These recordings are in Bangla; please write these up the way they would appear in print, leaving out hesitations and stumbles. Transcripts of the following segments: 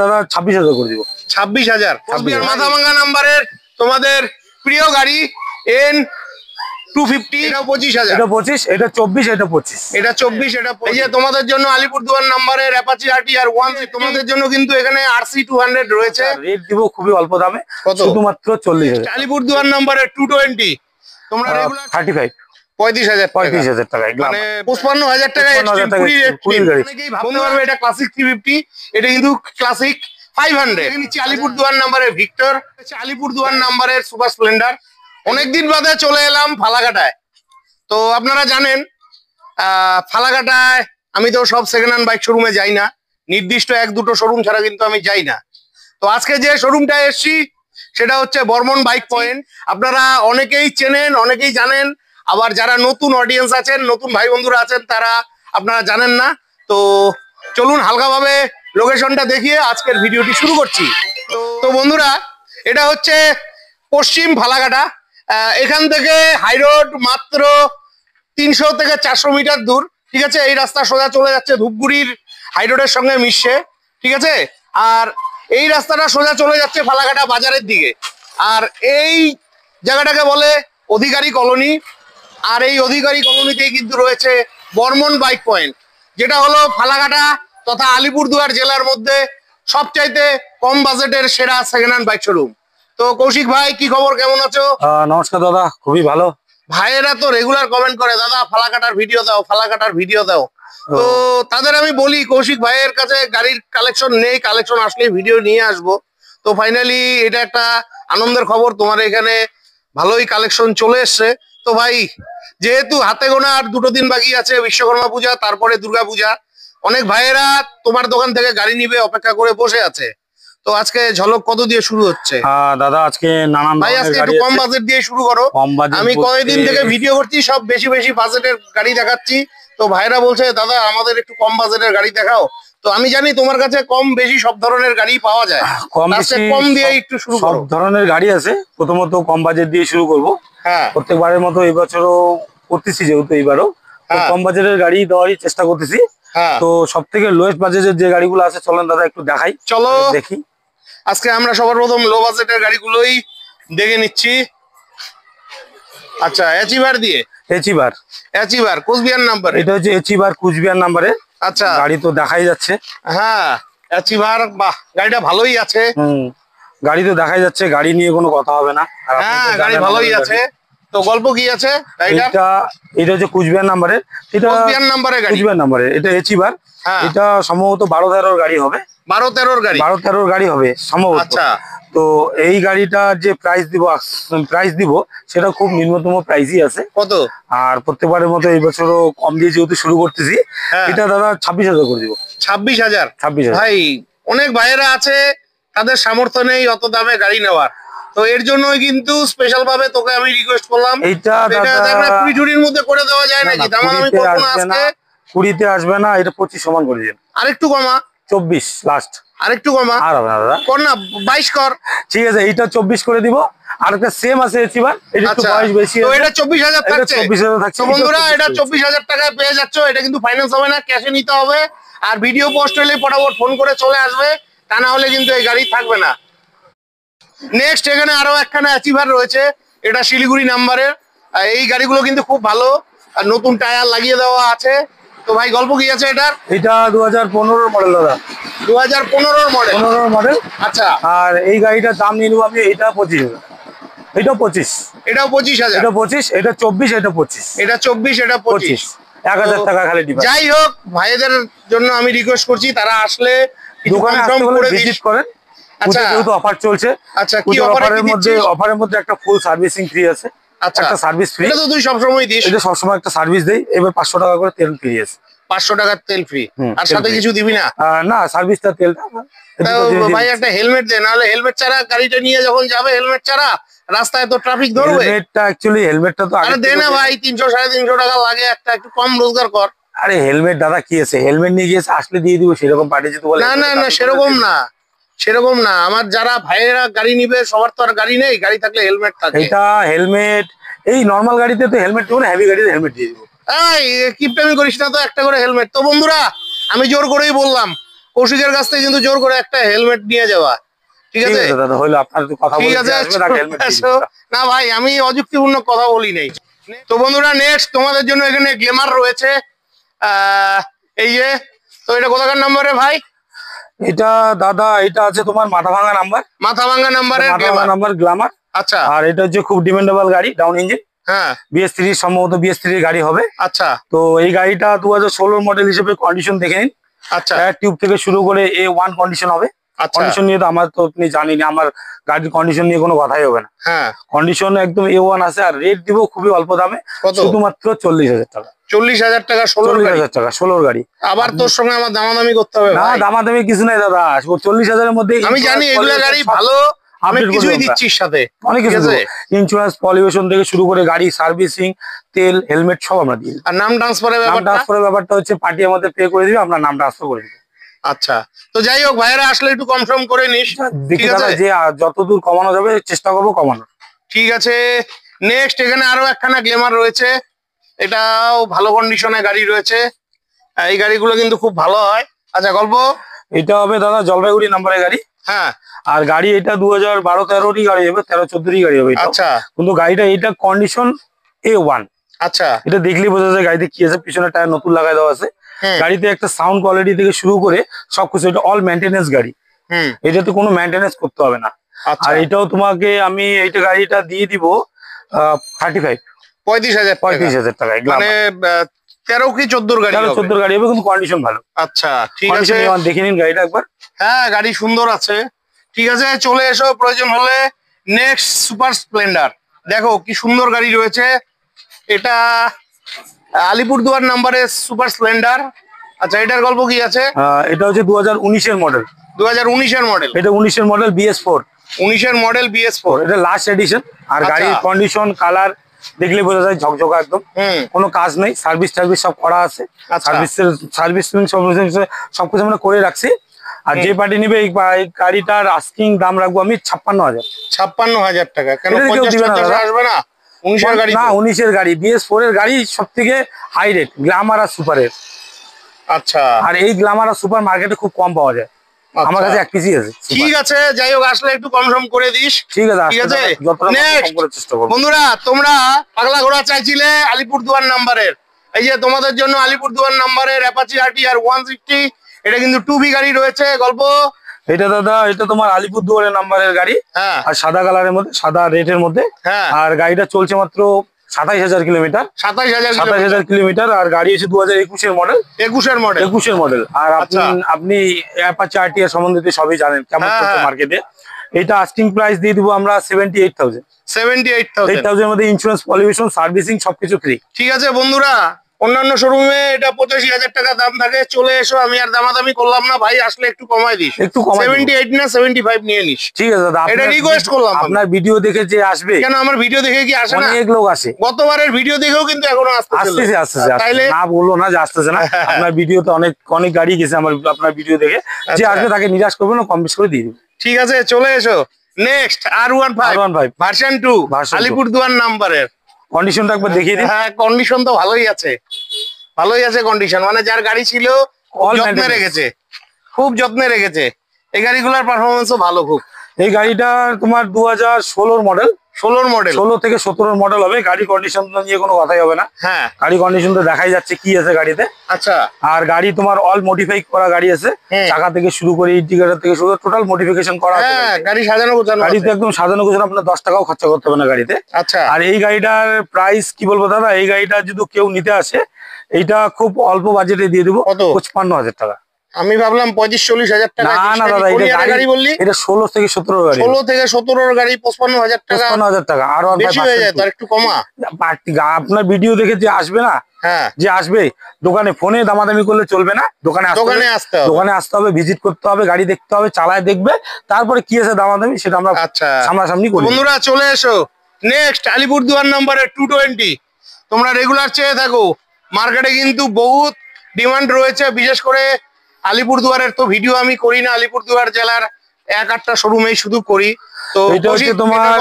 দাদা 26,000 করে দিব। 26,000 কোচবিহার মাথাভাঙ্গা নাম্বারের তোমাদের প্রিয় গাড়ি N250। এটা 25,000। এটা 25, এটা 24, এটা 25। এটা 24, এটা এই যে তোমাদের জন্য আলিপুরদুয়ার নাম্বারের অ্যাপাচি RTR 1 তোমাদের জন্য কিন্তু এখানে RC 200 রয়েছে। রেট দিব খুবই অল্প দামে, শুধুমাত্র 40,000। আলিপুরদুয়ার নাম্বারের 220 তোমরা রেগুলার 35, 35,000 টাকা, মানে 55,000 টাকা এক্সট্রিম কুড়ি গাড়ি। ভাবতে পারবে এটা ক্লাসিক 350, এটা কিন্তু ক্লাসিক 500। নিচে আলিপুরদুয়ার নাম্বারের ভিক্টর, আলিপুরদুয়ার নাম্বারের সুপার স্প্লেন্ডার। অনেকদিন বাদে চলে এলাম ফালাকাটায়। তো আপনারা জানেন ফালাকাটায় আমি তো সব সেকেন্ড হ্যান্ড বাইক শোরুমে যাই না, নির্দিষ্ট 1-2টো শোরুম ছাড়া কিন্তু আমি যাই না। তো আজকে যে শোরুমটায় এসছি সেটা হচ্ছে বর্মন বাইক পয়েন্ট। আপনারা অনেকেই চেনেন, অনেকেই জানেন, আবার যারা নতুন অডিয়েন্স আছেন, নতুন ভাই বন্ধুরা আছেন, তারা আপনারা জানেন না। তো চলুন হালকাভাবে লোকেশনটা দেখিয়ে আজকের ভিডিওটি শুরু করছি। তো বন্ধুরা, এটা হচ্ছে পশ্চিম ফালাকাটা। এখান থেকে হাইরোড মাত্র 300 থেকে 400 মিটার দূর, ঠিক আছে। এই রাস্তা সোজা চলে যাচ্ছে ধূপগুড়ির হাইরোডের সঙ্গে মিশে, ঠিক আছে। আর এই রাস্তাটা সোজা চলে যাচ্ছে ফালাকাটা বাজারের দিকে। আর এই জায়গাটাকে বলে অধিকারী কলোনি। আর এই অধিকারী কলোনিতেই কিন্তু রয়েছে বর্মন বাইক পয়েন্ট, যেটা হলো ফালাকাটা তথা আলিপুরদুয়ার জেলার মধ্যে সবচাইতে কম বাজেটের সেরা সেকেন্ড হ্যান্ড বাইক শোরুম। তো কৌশিক ভাই, কি খবর, কেমন আছো? নমস্কার দাদা, খুবই ভালো। ভাইয়েরা তো রেগুলার কমেন্ট করে, দাদা ফালাকাটার ভিডিও দাও, ফালাকাটার ভিডিও দাও। তো তাদের আমি বলি, কৌশিক ভাইয়ের কাছে গাড়ির কালেকশন নেই, কালেকশন আসলে ভিডিও নিয়ে আসবো। তো ফাইনালি এটা একটা আনন্দের খবর, তোমার এখানে ভালোই কালেকশন চলে এসছে। তো ভাই, যেহেতু হাতে গোনা আর 2টো দিন বাকি আছে, বিশ্বকর্মা পূজা, তারপরে দুর্গা পূজা, অনেক ভাইয়েরা তোমার দোকান থেকে গাড়ি নিবে অপেক্ষা করে বসে আছে। তো আজকে ঝলক কত দিয়ে শুরু হচ্ছে? দাদা আজকে নানান ভাই আজকে একটু কম বাজেট দিয়ে শুরু করো। আমি কয়েকদিন থেকে ভিডিও করছি, সব বেশি বেশি বাজেটের গাড়ি দেখাচ্ছি। তো ভাইরা বলছে দাদা আমাদের একটু কম বাজেটের গাড়ি দেখাও। তো আমি জানি তোমার কাছে কম বেশি সব ধরনের গাড়ি পাওয়া যায়, কম দিয়ে একটু শুরু করো। সব ধরনের গাড়ি আছে, প্রথমত কম বাজেট দিয়ে শুরু করবো। হ্যাঁ, প্রত্যেকবারের মতো এই বছরও করতেছি, যেহেতু এইবারও কম বাজেটের গাড়ি দেওয়ারই চেষ্টা করতেছি। তো সব থেকে লোয়েস্ট বাজেটের যে গাড়িগুলো আছে চলেন দাদা একটু দেখাই, চলো দেখি। আজকে আমরা সবার প্রথম লো বাজেটের গাড়িগুলোই দেখে নিচ্ছি। আচ্ছা, অ্যাচিভার দিয়ে, অ্যাচিভার কোচবিহার নাম্বার, এটা হচ্ছে অ্যাচিভার কোচবিহার নাম্বারে। আচ্ছা, গাড়ি তো দেখাই যাচ্ছে। হ্যাঁ, অ্যাচিভার, বাহ, গাড়িটা ভালোই আছে। গাড়ি তো দেখাই যাচ্ছে, গাড়ি নিয়ে কোনো কথা হবে না। হ্যাঁ, গাড়ি ভালোই আছে। তো গল্প কি আছে? এটা হচ্ছে কুচবিহার নাম্বারের, এটা কুচবিহার নাম্বারের গাড়ি, কুচবিহার নাম্বারের, এটা অ্যাচিভার। এটা সম্ভবত 12-13 গাড়ি হবে, 12-13 গাড়ি, 12-13 গাড়ি হবে সম্ভবত। আচ্ছা, তো এই গাড়িটার যে প্রাইস দিব সেটা খুব নিম্নতম প্রাইসই আছে। কত? আর প্রত্যেকবারের মতো এই বছরও কম দিয়ে যেহেতু শুরু করতেছি, এটা দাদা 26,000 করে দিব। 26,000? 26,000। ভাই, অনেক ভাইয়েরা আছে তাদের সামর্থ্য নেই অত দামে গাড়ি নেওয়ার, তো এর জন্যই কিন্তু স্পেশাল ভাবে তোকে আমি রিকোয়েস্ট করলাম। এটা কুড়ির মধ্যে করে দেওয়া যায় নাকি? দামাদামি করবো না আজকে। 20-তে আসবে না, এটা 25 সমান করে দিন। আরেকটু কমা, 24 লাস্ট। আরেকটু কমা, আর হবে না দাদা, কর না, 22 কর। ঠিক আছে, এইটা 24 করে দিব। আর একটা সেম আছে এচিভার, এটা একটু বয়স বেশি, তো এটা 24,000 থাকছে। 24,000 থাকছে। তো বন্ধুরা, এটা 24,000 টাকায় পেয়ে যাচ্ছ। এটা কিন্তু ফাইন্যান্স হবে না, ক্যাশে নিতে হবে। আর ভিডিও পোস্ট হলে ফটাফট ফোন করে চলে আসবে, তা না হলে কিন্তু এই গাড়ি থাকবে না। নেক্সট এখানে আরো একখানা অ্যাচিভার রয়েছে, এটা শিলিগুড়ি নাম্বারের। এই গাড়িগুলো কিন্তু খুব ভালো, আর নতুন টায়ার লাগিয়ে দেওয়া আছে। তো ভাই, গল্প কি আছে এটার? এটা 2015 মডেল দাদা, 2015 মডেল। 15 মডেল। আচ্ছা, আর এই গাড়িটার দাম নিয়ে নেবো আমি, এটা 25,000, এটাও 25, এটাও 25,000, এটা 25, এটা 24, এটা 25, এটা 24, এটা 25, 1000 টাকা খালি ডিফারেন্স। যাই হোক, ভাইদের জন্য আমি রিকোয়েস্ট করছি তারা আসলে দোকানে ভিজিট করেন। আচ্ছা, যেহেতু অফার চলছে, আচ্ছা, কি অফারের মধ্যে একটা ফুল সার্ভিসিং ফ্রি আছে। আচ্ছা, একটা সার্ভিস ফ্রি, এটা তো তুই সবসময় দিস। এটা সবসময় একটা সার্ভিস দেই। এবার 500 টাকা করে তেল ফ্রি আছে। 500 টাকার তেল ফ্রি, আর সাথে কিছু দিবি না? না, সার্ভিসটা তেলটা। ভাই একটা হেলমেট দে, নাহলে হেলমেট ছাড়া গাড়িটা নিয়ে যখন যাবে, হেলমেট ছাড়া রাস্তায় তো ট্রাফিক ধরবে। হেলমেটটা তো আরে দে না ভাই, 300-350 টাকা লাগে একটা, একটু কম রোজগার কর। আরে হেলমেট দাদা কি আছে, হেলমেট নিয়ে গিয়েছে, আসলে দিয়ে দিব, সেরকম পাঠিয়েছি তো বলে। না না না, সেরকম না, সেরকম না। আমার যারা ভাইয়েরা গাড়ি নিবে, সবার তো আর গাড়ি নেই, গাড়ি থাকলে হেলমেট থাকে। এটা হেলমেট, এই নরমাল গাড়িতে তো হেলমেট দিব না, হেভি গাড়িতে হেলমেট দিয়ে দিব। এই কিপটামি করিস না তো, একটা করে হেলমেট। তো বন্ধুরা, আমি জোর করেই বললাম, কৌশিকের কাছ থেকে কিন্তু জোর করে একটা হেলমেট নিয়ে যাওয়া। ঠিক আছে দাদা, হইলো আপনার কথা বলে না ভাই, আমি অযুক্তিপূর্ণ কথা বলি নাই। তো বন্ধুরা নেক্সট তোমাদের জন্য এখানে গ্ল্যামার রয়েছে। এই যে, তো এটা কোথাকার নাম্বারে ভাই? এটা দাদা এটা আছে তোমার Mathabhanga number. Mathabhanga number Glamour. আচ্ছা। আর এটা হচ্ছে খুব ডিমান্ডেবল গাড়ি, ডাউন ইঞ্জিন। হ্যাঁ, BS3 সম্ভবত BS3 গাড়ি হবে। আচ্ছা। তো এই গাড়িটা 2016 মডেল হিসেবে কন্ডিশন দেখে নিন। আচ্ছা। টিউব থেকে শুরু করে A1 কন্ডিশন হবে। কন্ডিশন নিয়ে তো আমার তো আপনি জানেন, আমার গাড়ির কন্ডিশন নিয়ে কোনো কথাই হবে না। হ্যাঁ, কন্ডিশন একদম A1 আছে। আর রেট দিব খুবই অল্প দামে, শুধুমাত্র 40,000 টাকা। 40,000 টাকা 40,000 টাকা 16 গাড়ি। আবার তোর সঙ্গে আমার দামাদামি করতে হবে? না, দামাদামি কিছু নাই দাদা, 40,000-এর মধ্যে আমি জানি এগুলা গাড়ি ভালো, আমি কিছুই দিচ্ছি সাথে, অনেক কিছু আছে। ইন্স্যুরেন্স, পলিউশন থেকে শুরু করে গাড়ি সার্ভিসিং, তেল, হেলমেট সব আমরা দিই। আর নাম ট্রান্সফারের ব্যাপারটা হচ্ছে পার্টি আমাদের পে করে দিবে, আমরা নাম ট্রান্সফার করে দিই। আচ্ছা। তো যাই হোক, ভাইয়েরা আসলে একটু কনফার্ম করে নিস। ঠিক আছে, যে যতদূর কমানো যাবে চেষ্টা করবো কমানো। ঠিক আছে। নেক্সট এখানে আরো একখানা গ্ল্যামার রয়েছে, এটাও ভালো কন্ডিশনে গাড়ি রয়েছে। এই গাড়িগুলো কিন্তু খুব ভালো হয়। আচ্ছা, গল্প এটা হবে দাদা জলপাইগুড়ি নাম্বারের গাড়ি। হ্যাঁ, আর গাড়ি এটা 2012-13 গাড়ি হবে, 13-14 গাড়ি হবে। আচ্ছা। কিন্তু গাড়িটা এটা কন্ডিশন A1। আচ্ছা, এটা দেখলেই বোঝা যায় গাড়িতে কি আছে। পিছনে টায়ার নতুন লাগাই দেওয়া আছে। গাড়িতে একটা সাউন্ড কোয়ালিটি থেকে শুরু করে সবকিছু, এটা অল মেইনটেনেন্স গাড়ি। এটাতে কোনো মেইনটেনেন্স করতে হবে না। আর এটাও তোমাকে আমি এইটা গাড়িটা দিয়ে দিব 35,000 টাকায়। মানে 13 কি 14 গাড়ি? 14 গাড়ি হবে, কিন্তু কন্ডিশন ভালো। আচ্ছা, ঠিক আছে, দেখে নিন গাড়িটা একবার। হ্যাঁ, গাড়ি সুন্দর আছে। ঠিক আছে, চলে এসো প্রয়োজন হলে। নেক্সট সুপার স্প্লেন্ডার, দেখো কি সুন্দর গাড়ি রয়েছে। এটা আলিপুরদুয়ার নাম্বারের সুপার স্প্লেন্ডার। আচ্ছা, এটার গল্প কি আছে? এটা হচ্ছে 2019-এর মডেল। 2019-এর মডেল? এটা 19-এর মডেল BS4। 19-এর মডেল BS4, এটা লাস্ট এডিশন। আর গাড়ির কন্ডিশন, কালার দেখলে বোঝা যায় ঝকঝকা একদম, কোনো কাজ নেই। সার্ভিস সব করা আছে। সার্ভিস সবকিছু আমরা করে রাখছি। আর যে পার্টি নিবে এই গাড়িটার আস্কিং দাম রাখবো আমি 56,000। 56,000 টাকা? কেন, 50,000 আসবে না? 19-এর গাড়ি না, 19-এর গাড়ি, BS4 এর গাড়ি সব থেকে হাই রেট, গ্ল্যামার আর সুপারের। আচ্ছা। আর এই গ্ল্যামার আর সুপার মার্কেটে খুব কম পাওয়া যায়, আমার কাছে এক পিসই আছে। ঠিক আছে, যাই হোক, আসলে একটু কনফার্ম করে দিস। ঠিক আছে, ঠিক আছে। বন্ধুরা, তোমরা পাগলা ঘোড়া চাইছিলে আলিপুরদুয়ার নাম্বারের, এই যে তোমাদের জন্য আলিপুরদুয়ার নাম্বারের অ্যাপাচি RTR 160, এটা কিন্তু 2B গাড়ি রয়েছে। গল্প এটা দাদা, এটা তোমার আলিপুরদুয়ারের নাম্বারের গাড়ি। হ্যাঁ, আর সাদা কালারের মধ্যে, সাদা রেটের মধ্যে। হ্যাঁ, আর গাড়িটা চলছে মাত্র 27,000 কিলোমিটার। 27,000 কিলোমিটার। আর গাড়ি হচ্ছে 2021-এর মডেল। 21-এর মডেল। আর আপনি অ্যাপাচি RTR সম্বন্ধে সবই জানেন কেমন চলছে মার্কেটে। এটা আস্কিং প্রাইস দিয়ে দিব আমরা 78,000। 78,000 এর মধ্যে ইন্স্যুরেন্স, পলিউশন, সার্ভিসিং সবকিছু ফ্রি। ঠিক আছে বন্ধুরা, অন্যান্য শোরুমে এটা 85,000 টাকা দাম থাকে। চলে এসো, আমি আর দামাদামি করলাম না ভাই, আসলে একটু কমাই দিস। একটু 78 না 75 নিয়ে নিস। ঠিক আছে দাদা, এটা রিকোয়েস্ট করলাম। আপনার ভিডিও দেখে যে আসবে। কেন, আমার ভিডিও দেখে কি আসে না? অনেক লোক আসে, গতবারের ভিডিও দেখেও কিন্তু এখনো আসতেছে। তাইলে না বললো না যে আসতেছে না। আপনার ভিডিওতে অনেক গাড়ি গেছে আমার, আপনার ভিডিও দেখে। যে আসবে তাকে নিরাশ করবে না, কম বেশি করে দিয়ে দিবে। ঠিক আছে, চলে এসো। নেক্সট R15 ভার্সন 2 আলিপুরদুয়ার নাম্বারের। কন্ডিশনটা একবার দেখিয়ে দিন। হ্যাঁ, কন্ডিশন তো ভালোই আছে, কন্ডিশন। মানে যার গাড়ি ছিল যত্নে রেখেছে, খুব যত্নে রেখেছে। এই গাড়িগুলোর পারফরমেন্সও ভালো খুব। এই গাড়িটা তোমার 2016 মডেল। 16 থেকে 17 মডেল হবে। গাড়ি কন্ডিশন নিয়ে কোনো কথাই হবে না। হ্যাঁ, গাড়ি কন্ডিশন তো দেখাই যাচ্ছে কি আছে গাড়িতে। আচ্ছা। আর গাড়ি তোমার অল মডিফাই করা গাড়ি আছে, চাকা থেকে শুরু করে ইন্ডিকেটর থেকে শুরু করে টোটাল মডিফিকেশন করা আছে। গাড়ি সাজানো গোছানো, গাড়িতে একদম সাজানো গোছানো, আপনার 10 টাকাও খরচা করতে হবে না গাড়িতে। আচ্ছা। আর এই গাড়িটার প্রাইস কি বলবো দাদা, এই গাড়িটা যদি কেউ নিতে আসে, এইটা খুব অল্প বাজেটে দিয়ে দেবো 55,000 টাকা। আমি ভাবলাম 35-40,000 টাকা। না না দাদা, এটা গাড়ি বললি, এটা 16 থেকে 17 গাড়ি। 16 থেকে 17 গাড়ি 55,000 টাকা। 55,000 টাকা। আর বেশি হয়ে যায়, তার একটু কমা। আপনার ভিডিও দেখে যে আসবে না, হ্যাঁ, যে আসবে, দোকানে ফোনে দামাদামি করলে চলবে না। দোকানে আসতে হবে, ভিজিট করতে হবে, গাড়ি দেখতে হবে, চালায় দেখবে, তারপরে কি আছে দামাদামি সেটা আমরা সামনাসামনি করি। বন্ধুরা চলে এসো। নেক্সট আলিপুরদুয়ার নাম্বারের 220 তোমরা রেগুলার চেয়ে থাকো। মার্কেটে কিন্তু বহুত ডিমান্ড রয়েছে, বিশেষ করে আলিপুরদুয়ারের তো ভিডিও আমি করি না, আলিপুরদুয়ার জেলার 1-8টা শোরুমেই শুধু করি। তো এটা হচ্ছে তোমার,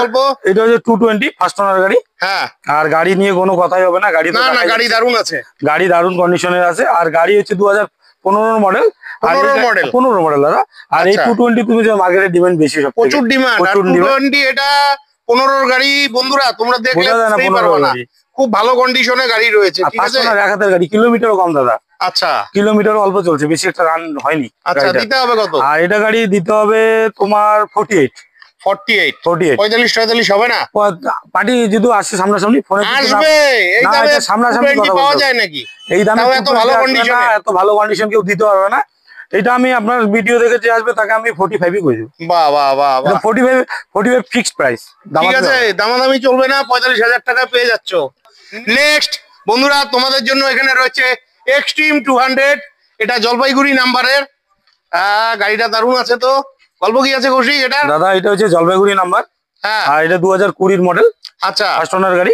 এটা হচ্ছে 220 ফার্স্ট ওনার গাড়ি। হ্যাঁ, আর গাড়ি নিয়ে কোনো কথাই হবে না। গাড়ি গাড়ি দারুণ আছে, গাড়ি দারুণ কন্ডিশনের আছে। আর গাড়ি হচ্ছে 2015 মডেল। 15 মডেল দাদা। আর এই 220 তুমি যে মার্কেটে ডিমান্ড বেশি, প্রচুর ডিমান্ড। 220 এটা 15 গাড়ি বন্ধুরা, তোমরা দেখলে বুঝতেই পারবে না, খুব ভালো কন্ডিশনে গাড়ি রয়েছে, ঠিক আছে। 5 হাজার গাড়ি, কিলোমিটারও কম দাদা। আচ্ছা, কিলোমিটার অল্প চলছে, বেশি একটা রান হয়নি। আচ্ছা, দিতে হবে কত? আর এটা গাড়ি দিতে হবে তোমার 48 45 হবে না? পার্টি যদি আসে সামনাসামনি, ফোনে আসবে। এই দামে সামনাসামনি কথা পাওয়া যায় নাকি? এই দামে এত ভালো কন্ডিশন কেউ দিতে পারবে না। এটা আমি আপনার ভিডিও দেখে যে আসবে তাকে আমি 45 করে দেব। বাহ বাহ বাহ, 45 ফিক্সড প্রাইস, ঠিক আছে, দামাদামি চলবে না, 45,000 টাকা পেয়ে যাচ্ছ। নেক্সট বন্ধুরা, তোমাদের জন্য এখানে রয়েছে এক্সট্রিম 200, এটা জলপাইগুড়ি নাম্বারের। গাড়িটা দারুণ আছে। তো গল্প কি আছে কৌশিক এটা? দাদা এটা হচ্ছে জলপাইগুড়ি নাম্বার, আর এটা 2020 মডেল। আচ্ছা, ফার্স্ট ওনার গাড়ি।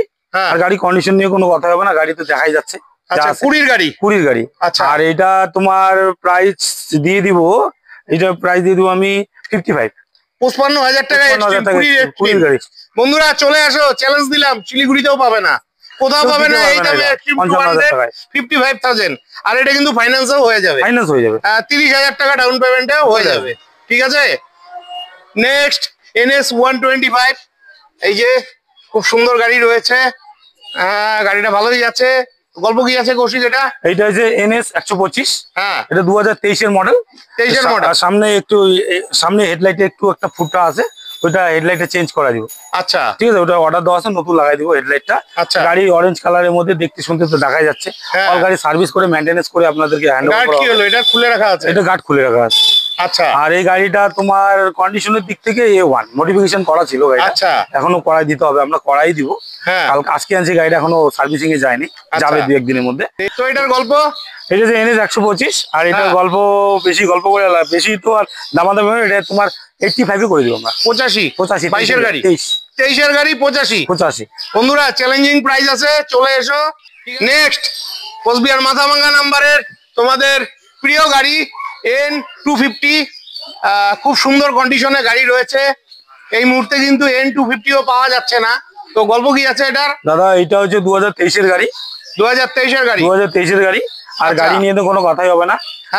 আর গাড়ি কন্ডিশন নিয়ে কোনো কথা হবে না, গাড়ি তো দেখাই যাচ্ছে। আচ্ছা, 20 গাড়ি। আচ্ছা, আর এটা তোমার প্রাইস দিয়ে দিব, এটা প্রাইস দিয়ে দিব আমি 55,000 টাকা। বন্ধুরা চলে আসো, চ্যালেঞ্জ দিলাম, শিলিগুড়িতেও পাবে না, কোথাও পাবে না এই দামে। 55,000। আর এটা কিন্তু ফাইন্যান্সও হয়ে যাবে। 30,000 টাকা ডাউন পেমেন্টেও হয়ে যাবে, ঠিক আছে। নেক্সট NS 125, এই যে খুব সুন্দর গাড়ি রয়েছে, গাড়িটা ভালোই আছে। গল্প কি আছে কৌশিক এটা? এইটা হচ্ছে NS 125। এটা 2023 এর মডেল। সামনে হেডলাইটে একটু একটা ফুটা আছে, ওটা হেডলাইটটা চেঞ্জ করা দিব। আচ্ছা, ঠিক আছে, ওটা অর্ডার দেওয়া আছে, নতুন লাগাই দিব হেডলাইটটা। আচ্ছা, গাড়ি অরেঞ্জ কালারের মধ্যে, দেখতে শুনতে তো দেখাই যাচ্ছে। অল গাড়ি সার্ভিস করে মেইনটেনেন্স করে আপনাদেরকে হ্যান্ড ওভার করা হবে। এটা খুলে রাখা আছে? এটা গার্ড খুলে রাখা আছে। আচ্ছা, আর এই গাড়িটা তোমার কন্ডিশনের দিক থেকে A1 মডিফিকেশন করা ছিল গাড়িটা। আচ্ছা, এখনো করাই দিতে হবে, আমরা করাই দিব। কালকে আজকে আনছি গাড়িটা, এখনো সার্ভিসিং এ যায়নি, যাবে 2-1 দিনের মধ্যে। তো এটার গল্প, এটা যে NS 125। আর এটার গল্প বেশি গল্প করে বেশি তো আর দামাদামি, এটা তোমার 85 করে দিব আমরা। 85 22 এর গাড়ি, 23 এর গাড়ি 85। বন্ধুরা চ্যালেঞ্জিং প্রাইস আছে, চলে এসো। নেক্সট কোচবিহার মাথাভাঙ্গা নাম্বারের তোমাদের প্রিয় গাড়ি N250, খুব সুন্দর কন্ডিশনে গাড়ি রয়েছে। এই মুহূর্তে কিন্তু N250ও পাওয়া যাচ্ছে না। তো গল্প কি আছে এটার? দাদা এটা হচ্ছে 2023 এর গাড়ি। 2023 এর গাড়ি। 2023 এর গাড়ি। আর গাড়ি নিয়ে তো কোনো কথাই হবে না,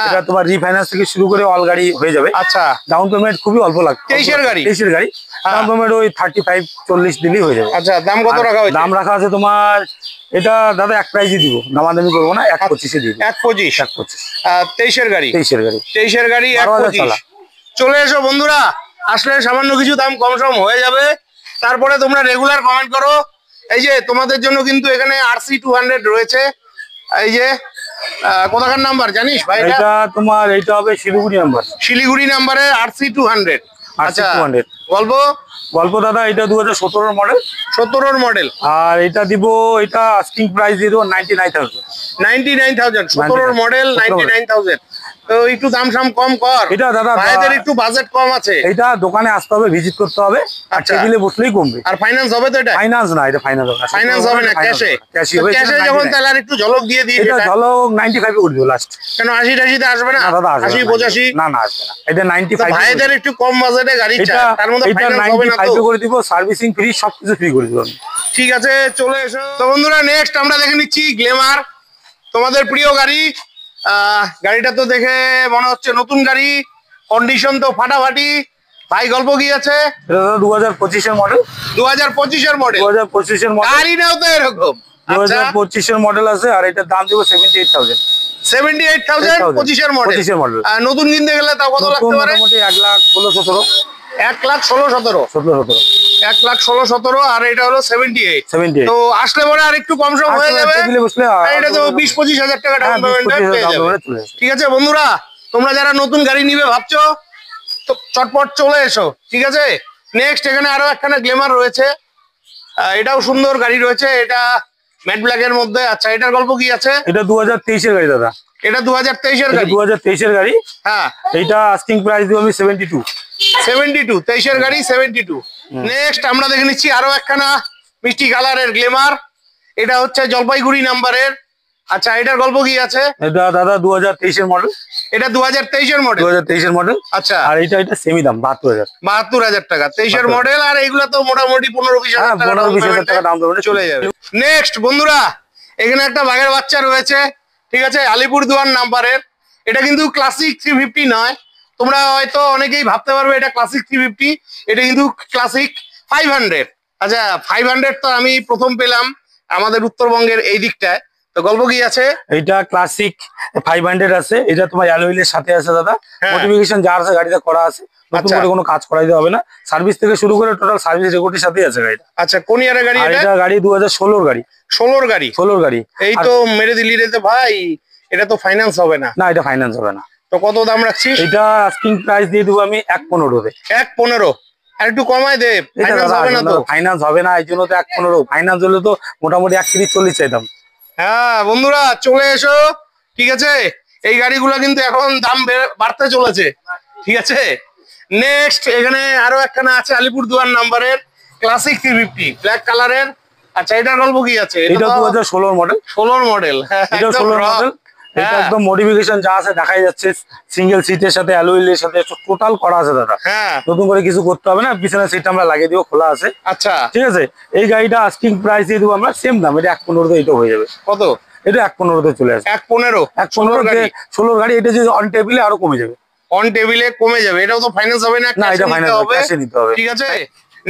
এটা তোমার রিফাইন্যান্স থেকে শুরু করে অল গাড়ি হয়ে যাবে। আচ্ছা, ডাউন পেমেন্ট খুবই অল্প লাগবে। 23 এর গাড়ি। ডাউন পেমেন্ট ওই 35-40 দিলেই হয়ে যাবে। আচ্ছা, দাম কত রাখা হয়েছে? দাম রাখা আছে তোমার, এটা দাদা এক প্রাইসই দিব, দামাদামি করবো না, 1.25 দিব। 1.25। 23 এর গাড়ি। 23 এর গাড়ি 1.25। চলে এসো বন্ধুরা, আসলে সামান্য কিছু দাম কম সম হয়ে যাবে। তারপরে তোমরা রেগুলার কমেন্ট করো। এই যে তোমাদের জন্য কিন্তু এখানে RC 200 রয়েছে। এই যে কোথাকার নাম্বার জানিস ভাই? এটা তোমার এইটা হবে শিলিগুড়ি নাম্বারে RC 200। আচ্ছা, গল্প দাদা এটা 2017 মডেল। 17 মডেল। আর এটা দিব, এটা আস্কিং প্রাইস দিয়ে দেবো 99,000। 17 মডেল 99,000। তো একটু দাম সাম কম কর। এটা দাদা ভাইদের একটু বাজেট কম আছে। এটা দোকানে আসতে হবে, ভিজিট করতে হবে, আর টেবিলে বসলেই কমবে। আর ফাইনান্স হবে তো? এটা ফাইনান্স না, এটা ফাইনান্স হবে না, ক্যাশে যখন তাহলে আর একটু ঝলক দিয়ে দিই। এটা ঝলক 95 করে দিও লাস্ট। কেন 80-80 তে আসবে না? দাদা 80-85 না আসবে না, এটা 95। ভাইদের একটু কম বাজেটে গাড়ি চাই, তার মধ্যে ফাইনান্স হবে না তো? 95 করে দিব, সার্ভিসিং ফ্রি, সবকিছু ফ্রি করে দিব। ঠিক আছে, চলে এসো। তো বন্ধুরা নেক্সট আমরা দেখে নিচ্ছি গ্ল্যামার, তোমাদের প্রিয় গাড়ি। গাড়িটা তো দেখে মনে হচ্ছে নতুন গাড়ি, কন্ডিশন তো ফাটাফাটি। ভাই গল্প কি আছে? এটা 2025 এর মডেল। 2025 এর মডেল। 2025 এর মডেল। গাড়ি নাও তো এরকম। 2025 এর মডেল আছে, আর এটার দাম দেব 78,000। 78,000 25 এর মডেল। নতুন কিনতে গেলে তাও কত লাগতে পারে? মোটামুটি 1,16,17। 1,16,17। 1,16,17। আর এটা হলো 78। তো আসলে পরে আর একটু কম সম হয়ে যাবে। এটা তো 20-25,000 টাকা ডাউন পেমেন্ট পেয়ে যাবে। ঠিক আছে বন্ধুরা, তোমরা যারা নতুন গাড়ি নিবে ভাবছো, তো চটপট চলে এসো, ঠিক আছে। নেক্সট এখানে আরো একখানা গ্ল্যামার রয়েছে, এটাও সুন্দর গাড়ি রয়েছে, এটা ম্যাট ব্ল্যাক এর মধ্যে। আচ্ছা, এটার গল্প কি আছে? এটা 2023 এর গাড়ি দাদা। এটা 2023 এর গাড়ি। 2023 এর গাড়ি। এইটা আস্কিং প্রাইস দিব আমি 72। 23 এর গাড়ি 72। নেক্সট আমরা দেখে নিচ্ছি আরো একখানা মিষ্টি কালারের গ্ল্যামার, এটা হচ্ছে জলপাইগুড়ি নাম্বারের। আচ্ছা, এটার গল্প কি আছে? এটা দাদা 2023 এর মডেল। এটা 2023 এর মডেল। 2023 এর মডেল। আচ্ছা, আর এটা সেমি দাম 72,000 টাকা। 23 এর মডেল। আর এইগুলা তো মোটামুটি 15-20,000 টাকা দাম চলে যাবে। নেক্সট বন্ধুরা, এখানে একটা বাঘের বাচ্চা রয়েছে, ঠিক আছে, আলিপুরদুয়ার নাম্বারের। এটা কিন্তু ক্লাসিক 350 নয়, তোমরা হয়তো অনেকেই ভাবতে পারবে এটা ক্লাসিক 350, এটা কিন্তু ক্লাসিক 500। আচ্ছা 500 তো আমি প্রথম পেলাম আমাদের উত্তরবঙ্গের এই দিকটায়, তো গল্প কি আছে? এটা ক্লাসিক 500 আছে, এটা তোমার অ্যালুইলের সাথে আছে দাদা, মডিফিকেশন যা আছে গাড়িতে করা আছে, নতুন করে কোনো কাজ করাইতে হবে না, সার্ভিস থেকে শুরু করে টোটাল সার্ভিস রেকর্ডের সাথেই আছে গাড়িটা। আচ্ছা কোন ইয়ারের গাড়ি এটা? এটা গাড়ি 2016 গাড়ি। 16 গাড়ি। এই তো মেরে দিলি রে ভাই, এটা তো ফাইন্যান্স হবে না? না এটা ফাইন্যান্স হবে না। তো কত দাম রাখছিস? এটা আস্কিং প্রাইস দিয়ে দেবো আমি 1.15 1.15, আর একটু কমায় দে, ফাইন্যান্স হবে না তো? ফাইন্যান্স হবে না, এই জন্য তো 1.15, ফাইন্যান্স হলে তো মোটামুটি 1.30-40 চাইতাম। হ্যাঁ বন্ধুরা চলে এসো, ঠিক আছে, এই গাড়িগুলো কিন্তু এখন দাম বাড়তে চলেছে, ঠিক আছে। নেক্সট এখানে আরো একখানা আছে আলিপুরদুয়ার নাম্বারের ক্লাসিক 350 ব্ল্যাক কালারের। আচ্ছা এটার গল্প কি আছে? এটা 2016 মডেল। 16 মডেল, এটা 16 মডেল। এটা একদম মডিফিকেশন যা আছে দেখাই যাচ্ছে, সিঙ্গেল সিটের সাথে অ্যালুইলের সাথে টোটাল করা আছে দাদা। হ্যাঁ নতুন করে কিছু করতে হবে না, পিছনের সিটটা আমরা লাগিয়ে দিব, খোলা আছে। আচ্ছা ঠিক আছে, এই গাড়িটা আস্কিং প্রাইস দিয়ে দেবো আমরা সেম দাম, এটা 1.15 তে এটা হয়ে যাবে। কত? এটা 1.15 তে চলে আসবে। 1.15 গাড়ি 16 গাড়ি, এটা যদি অন টেবিলে আরো কমে যাবে। অন টেবিলে কমে যাবে, এটাও তো ফাইন্যান্স হবে না? না এটা ফাইন্যান্স হবে, ক্যাশে নিতে হবে। ঠিক আছে।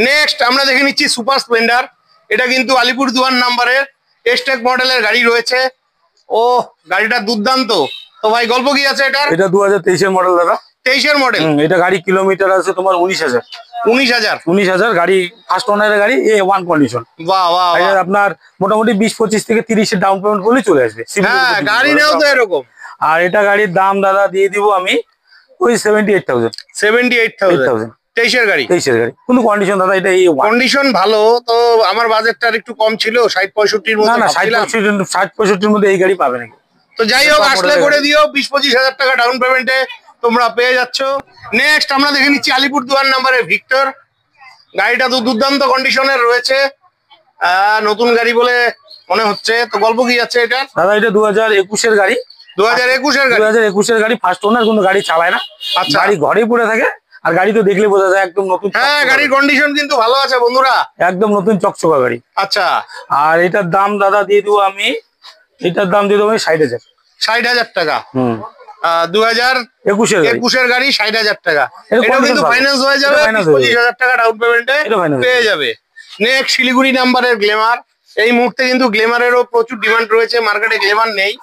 নেক্সট আমরা দেখে নিচ্ছি সুপার স্প্লেন্ডার। এটা কিন্তু আলিপুরদুয়ার নাম্বারের এসটেক মডেলের গাড়ি রয়েছে। ও গাড়িটা দুর্দান্ত। তো ভাই গল্প কি আছে এটা? এটা 2023 এর মডেল দাদা। 23 এর মডেল। এটা গাড়ি কিলোমিটার আছে তোমার 19,000। 19,000 গাড়ি, ফার্স্ট ওনারের গাড়ি, A1 কন্ডিশন। বাহ বাহ, আপনার মোটামুটি 20-25 থেকে 30 এর ডাউন পেমেন্ট করলে চলে আসবে। হ্যাঁ গাড়ি নেও তো এরকম। আর এটা গাড়ির দাম দাদা দিয়ে দিব আমি ওই 78,000। 78,000 23 এর গাড়ি। 23 এর গাড়ি, কোন কন্ডিশন দাদা? এটা কন্ডিশন ভালো তো, আমার বাজেটটা একটু কম ছিল, 60-65 এর মধ্যে। না 60-65 এর মধ্যে এই গাড়ি পাবে নাকি? তো যাই হোক আসলে করে দিও, 20-25 হাজার টাকা ডাউন পেমেন্টে তোমরা পেয়ে যাচ্ছ। নেক্সট আমরা দেখে নিচ্ছি আলিপুরদুয়ার নাম্বারের ভিক্টর। গাড়িটা তো দুর্দান্ত কন্ডিশনের রয়েছে, নতুন গাড়ি বলে মনে হচ্ছে। তো গল্প কি আছে এটা? দাদা এটা 2021 এর গাড়ি। 2021 এর গাড়ি। 2021 এর গাড়ি, ফার্স্ট ওনার, কোনো গাড়ি চালায় না। আচ্ছা, গাড়ি ঘরেই পড়ে থাকে, আর গাড়ি তো দেখলে বোঝা যায় একদম নতুন। হ্যাঁ গাড়ির কন্ডিশন কিন্তু ভালো আছে বন্ধুরা, একদম নতুন চকচকা গাড়ি। আচ্ছা আর এটার দাম দাদা দিয়ে দেবো আমি, এটার দাম দিয়ে দেবো 60,000। 60,000 টাকা। 2021 এর গাড়ি, 60,000 টাকা। এটা কিন্তু ফাইন্যান্স হয়ে যাবে, 25,000 টাকা ডাউন পেমেন্টে পেয়ে যাবে। নেক্সট শিলিগুড়ি নাম্বারের গ্ল্যামার। এই মুহূর্তে কিন্তু গ্ল্যামারেরও প্রচুর ডিমান্ড রয়েছে, মার্কেটে গ্ল্যামার নেই।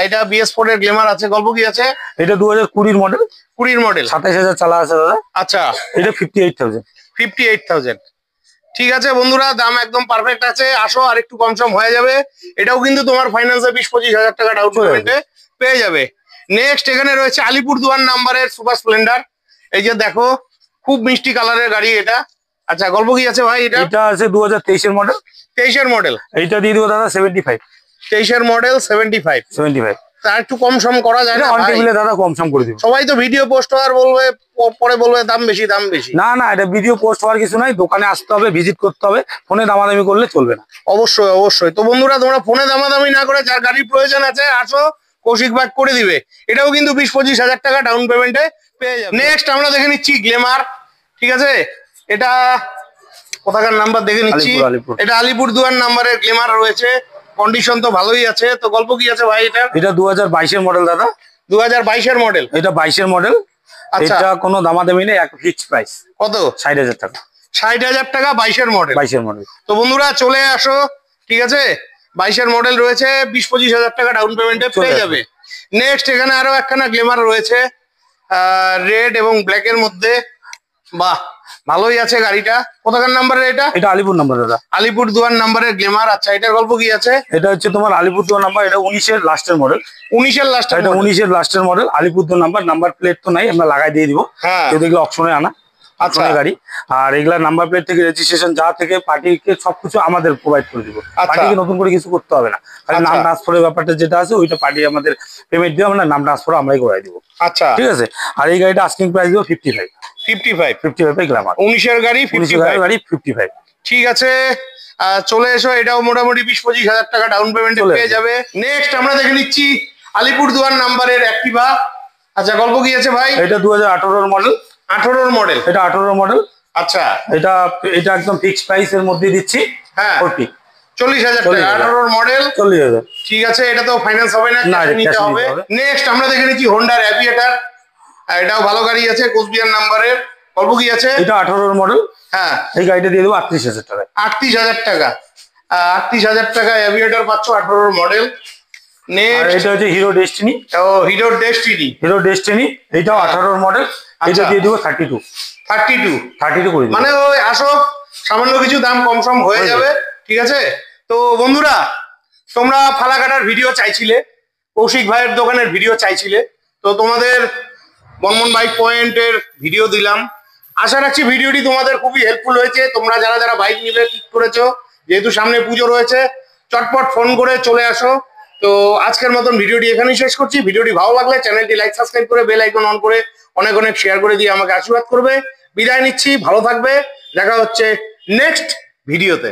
এটা BS4 এর গ্ল্যামার আছে। গল্প কি আছে? এটা 2020 মডেল। 20 মডেল, 27,000 চালা আছে দাদা। আচ্ছা এটা 58,000। 58,000। ঠিক আছে বন্ধুরা, দাম একদম পারফেক্ট আছে, আসো আর একটু কম সম হয়ে যাবে। এটাও কিন্তু তোমার ফাইন্যান্সে 20-25 হাজার টাকা ডাউন পেমেন্টে পেয়ে যাবে। নেক্সট এখানে রয়েছে আলিপুরদুয়ার নাম্বারের সুপার স্প্লেন্ডার। এই যে দেখো, খুব মিষ্টি কালারের গাড়ি এটা। আচ্ছা গল্প কি আছে ভাই? এটা আছে 2023 এর মডেল। 23 এর মডেল। এইটা দিয়ে দেবো দাদা 75। 23 এর মডেল 75। তার একটু কম সম করা যায় না? অন টেবিলে দাদা কম সম করে দিব। সবাই তো ভিডিও পোস্ট হওয়ার বলবে, পরে বলবে দাম বেশি দাম বেশি। না না, এটা ভিডিও পোস্ট হওয়ার কিছু নাই, দোকানে আসতে হবে, ভিজিট করতে হবে, ফোনে দামাদামি করলে চলবে না। অবশ্যই অবশ্যই। তো বন্ধুরা তোমরা ফোনে দামাদামি না করে যার গাড়ির প্রয়োজন আছে আসো, কৌশিক ভাই করে দিবে। এটাও কিন্তু 20-25 হাজার টাকা ডাউন পেমেন্টে পেয়ে যাবে। নেক্সট আমরা দেখে নিচ্ছি গ্ল্যামার। ঠিক আছে, এটা কোথাকার নাম্বার দেখে নিচ্ছি? এটা আলিপুরদুয়ার নাম্বারের গ্ল্যামার রয়েছে, কন্ডিশন তো ভালোই আছে। তো গল্প কি আছে ভাই? এটা 2022 এর মডেল দাদা। 2022 এর মডেল। এটা 22 এর মডেল। এটা কোনো দামাদামি নেই, এক ফিক্সড প্রাইস। কত? 60,000 টাকা। 60,000 টাকা 22 এর মডেল। 22 এর মডেল। তো বন্ধুরা চলে আসো, ঠিক আছে, 22 এর মডেল রয়েছে, 20-25 হাজার টাকা ডাউন পেমেন্টে পেয়ে যাবে। নেক্সট এখানে আরো একখানা গ্ল্যামার রয়েছে, রেড এবং ব্ল্যাক এর মধ্যে। বাহ, ভালোই আছে গাড়িটা। কোথাকার নাম্বারের এটা? এটা আলিপুর নাম্বার দাদা। আলিপুরদুয়ার নাম্বারের গ্ল্যামার। আচ্ছা এটার গল্প কি আছে? এটা হচ্ছে তোমার আলিপুরদুয়ার নাম্বার, এটা 19 এর লাস্টের মডেল। 19 এর লাস্ট? এটা 19 এর লাস্টের model, Alipurduar number. Number plate তো নাই, আমরা লাগাই দিয়ে দিব। কেউ দেখলে অপশনে আনা। আচ্ছা গাড়ি, আর এগুলা নাম্বার প্লেট থেকে রেজিস্ট্রেশন যা থেকে পার্টিকে সবকিছু আমাদের প্রোভাইড করে দিব। পার্টিকে নতুন করে কিছু করতে হবে না, খালি নাম ট্রান্সফারের ব্যাপারটা যেটা আছে ওইটা পার্টি আমাদের পেমেন্ট দিয়ে আমরা নাম ট্রান্সফার আমরাই করে দিব। আচ্ছা ঠিক আছে। আর এই গাড়িটা আস্কিং প্রাইস দিব 55 গ্ল্যামার। 19 এর গাড়ি, 55। ঠিক আছে, চলে এসো। এটাও মোটামুটি 20-25 হাজার টাকা ডাউন পেমেন্টে পেয়ে যাবে। নেক্সট আমরা দেখে নিচ্ছি আলিপুরদুয়ার নাম্বারের অ্যাক্টিভা। আচ্ছা গল্প কি আছে ভাই? এটা 2018 এর মডেল। 18 এর মডেল। এটা 18 এর মডেল। আচ্ছা এটা একদম ফিক্সড প্রাইস এর মধ্যে দিচ্ছি। হ্যাঁ 40। 40,000 টাকা, 18 মডেল 40,000। ঠিক আছে, এটা তো ফাইন্যান্স হবে না, নিতে হবে। নেক্সট আমরা দেখে নিচ্ছি হোন্ডার অ্যাভিয়েটার, এটাও ভালো গাড়ি আছে, কোচবিহার নাম্বারের। অল্প কি আছে? এটা 18 মডেল। হ্যাঁ, এই গাড়িটা দিয়ে দেবো 38,000 টাকা। 38,000 টাকা, 38,000 টাকা অ্যাভিয়েটার পাচ্ছ, 18 মডেল। নেক্সট এটা হচ্ছে হিরো ডেস্টিনি। ও হিরো ডেস্টিনি, হিরো ডেস্টিনি, এটাও 18 মডেল। এটা দিয়ে দেবো 32 করে দেবো। মানে ওই আসো সামান্য কিছু দাম কম সম হয়ে যাবে, ঠিক আছে। তো বন্ধুরা, তোমরা ফালাকাটার ভিডিও চাইছিলে, কৌশিক ভাইয়ের দোকানের ভিডিও চাইছিলে, তো তোমাদের বর্মন বাইক পয়েন্টের ভিডিও দিলাম। আশা রাখছি ভিডিওটি তোমাদের খুবই হেল্পফুল হয়েছে। তোমরা যারা যারা বাইক নিবে ঠিক করেছো, যেহেতু সামনে পুজো রয়েছে, চটপট ফোন করে চলে আসো। তো আজকের মতন ভিডিওটি এখানেই শেষ করছি। ভিডিওটি ভালো লাগলে চ্যানেলটি লাইক সাবস্ক্রাইব করে বেল আইকন অন করে অনেক অনেক শেয়ার করে দিয়ে আমাকে আশীর্বাদ করবে। বিদায় নিচ্ছি, ভালো থাকবে, দেখা হচ্ছে নেক্সট ভিডিওতে।